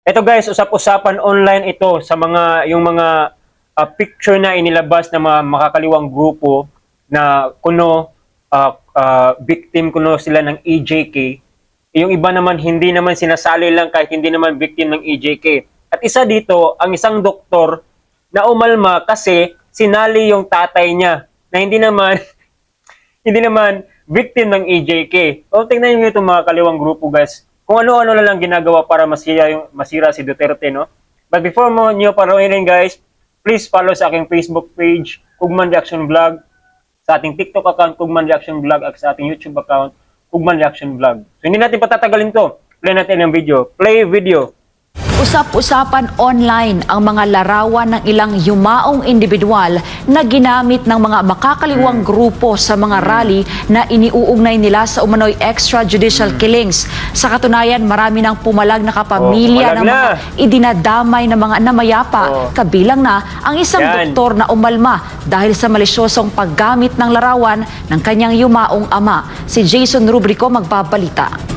Ito guys, usap-usapan online ito sa yung mga picture na inilabas ng mga makakaliwang grupo na kuno victim kuno sila ng EJK. Yung iba naman hindi naman sinasali lang kahit hindi naman victim ng EJK. At isa dito, ang isang doktor na umalma kasi sinali yung tatay niya na hindi naman hindi naman victim ng EJK. O tingnan niyo itong mga kaliwang grupo guys. Kung ano-ano na lang ginagawa para masira si Duterte, no? But before mo niyo panoorin guys, please follow sa aking Facebook page, Kugman Reaction Vlog, sa ating TikTok account, Kugman Reaction Vlog, at sa ating YouTube account, Kugman Reaction Vlog. So hindi natin patatagalin to. Play natin ang video. Play video. Usap-usapan online ang mga larawan ng ilang yumaong individual na ginamit ng mga makakaliwang grupo sa mga rally na iniuugnay nila sa umano'y extrajudicial killings. Sa katunayan, marami ng pumalag na kapamilya ng mga idinadamay na mga namayapa. Kabilang na ang isang doktor na umalma dahil sa malisyosong paggamit ng larawan ng kanyang yumaong ama. Si Jason Rubrico magbabalita.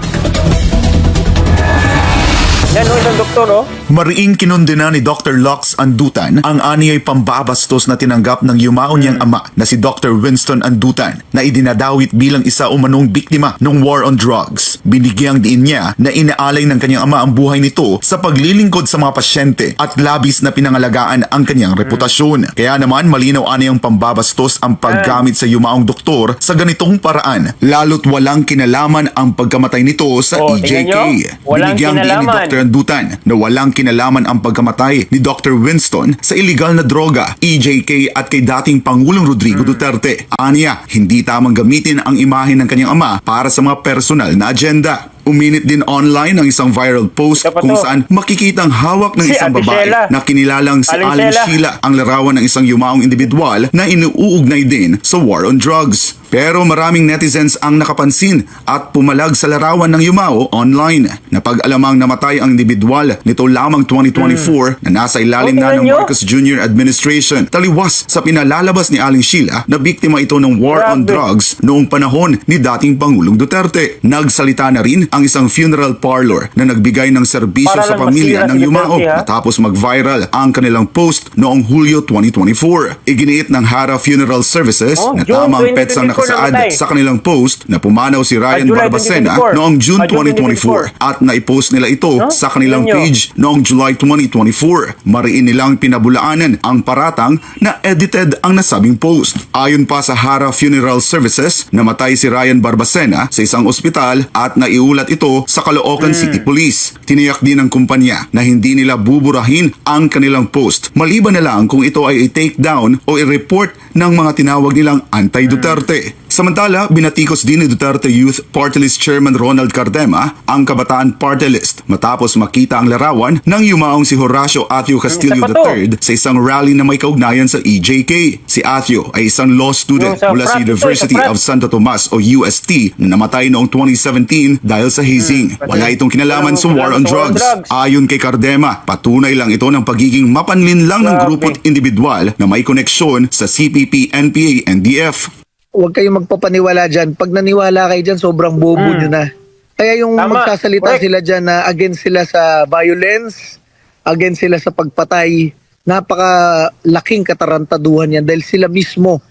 Yan o, isang doktor o. Mariing kinundena ni Dr. Lux Andutan ang aniyay pambabastos na tinanggap ng yumaon niyang ama na si Dr. Winston Andutan na idinadawit bilang isa umanong biktima ng war on drugs. Binigyang diin niya na inaalay ng kanyang ama ang buhay nito sa paglilingkod sa mga pasyente at labis na pinangalagaan ang kanyang reputasyon. Kaya naman malinaw aniyang pambabastos ang paggamit sa yumaong doktor sa ganitong paraan, lalo't walang kinalaman ang pagkamatay nito sa EJK. Binigyang diin ni Dr. Andutan na walang kinalaman ang pagkamatay ni Dr. Winston sa iligal na droga, EJK at kay dating Pangulong Rodrigo Duterte. Aniya, hindi tamang gamitin ang imahe ng kanyang ama para sa mga personal na agenda. Uminit din online ang isang viral post kung saan makikitang hawak ng isang babae na kinilalang si Aling Sheila ang larawan ng isang yumaong individual na inuugnay din sa war on drugs. Pero maraming netizens ang nakapansin at pumalag sa larawan ng yumao online. Napag-alamang namatay ang individual nito lamang 2024 na nasa ilalim na ng Marcos Jr. administration. Taliwas sa pinalalabas ni Aling Sheila na biktima ito ng war on drugs noong panahon ni dating Pangulong Duterte. Nagsalita na rin ang isang funeral parlor na nagbigay ng serbisyo sa pamilya ng yumao matapos mag-viral ang kanilang post noong Hulyo 2024. Iginiit ng Hara Funeral Services na tamang petsang nakasaad sa kanilang post na pumanaw si Ryan Barbacena noong June 2024 at naipost nila ito sa kanilang page noong July 2024. Mariin nilang pinabulaanan ang paratang na edited ang nasabing post. Ayon pa sa Hara Funeral Services, namatay si Ryan Barbacena sa isang ospital at naiulat ito sa Caloocan City Police. Tiniyak din ng kumpanya na hindi nila buburahin ang kanilang post maliban na lang kung ito ay i-take down o i-report ng mga tinawag nilang anti-Duterte. Samantala, binatikos din ni Duterte Youth Party List Chairman Ronald Cardema ang Kabataan Party List matapos makita ang larawan ng yumaong si Horacio Athio Castillo III sa isang rally na may kaugnayan sa EJK. Si Athio ay isang law student mula sa University of Santo Tomas o UST na namatay noong 2017 dahil sa hazing. Wala itong kinalaman sa war on drugs. Ayon kay Cardema, patunay lang ito ng pagiging mapanlinlang ng grupo at individual na may koneksyon sa CPP, NPA, NDF. Huwag kayong magpapaniwala dyan. Pag naniwala kayo dyan, sobrang bobo nyo na. Kaya yung magsasalita sila dyan na against sila sa violence, against sila sa pagpatay, napakalaking katarantaduhan yan dahil sila mismo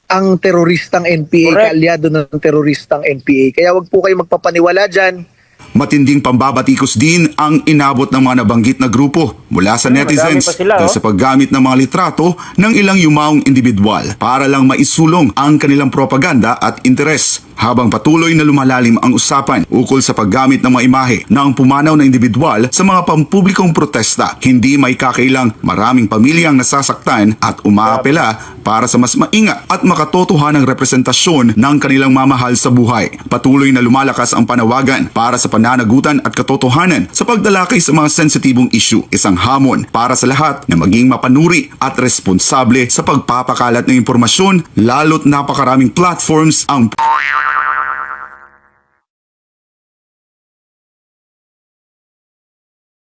ang teroristang NPA, kaalyado ng teroristang NPA. Kaya huwag po kayong magpapaniwala dyan. Matinding pambabatikos din ang inabot ng mga nabanggit na grupo mula sa netizens dahil sa paggamit ng mga litrato ng ilang yumaong individual para lang maisulong ang kanilang propaganda at interes. Habang patuloy na lumalalim ang usapan ukol sa paggamit ng mga imahe ng pumanaw na individual sa mga pampublikong protesta, hindi may kakailang maraming pamilyang nasasaktan at umaapela para sa mas maingat at makatotohanang representasyon ng kanilang mamahal sa buhay. Patuloy na lumalakas ang panawagan para sa pananagutan at katotohanan sa pagdalakay sa mga sensitibong issue, isang hamon para sa lahat na maging mapanuri at responsable sa pagpapakalat ng impormasyon, lalo't napakaraming platforms ang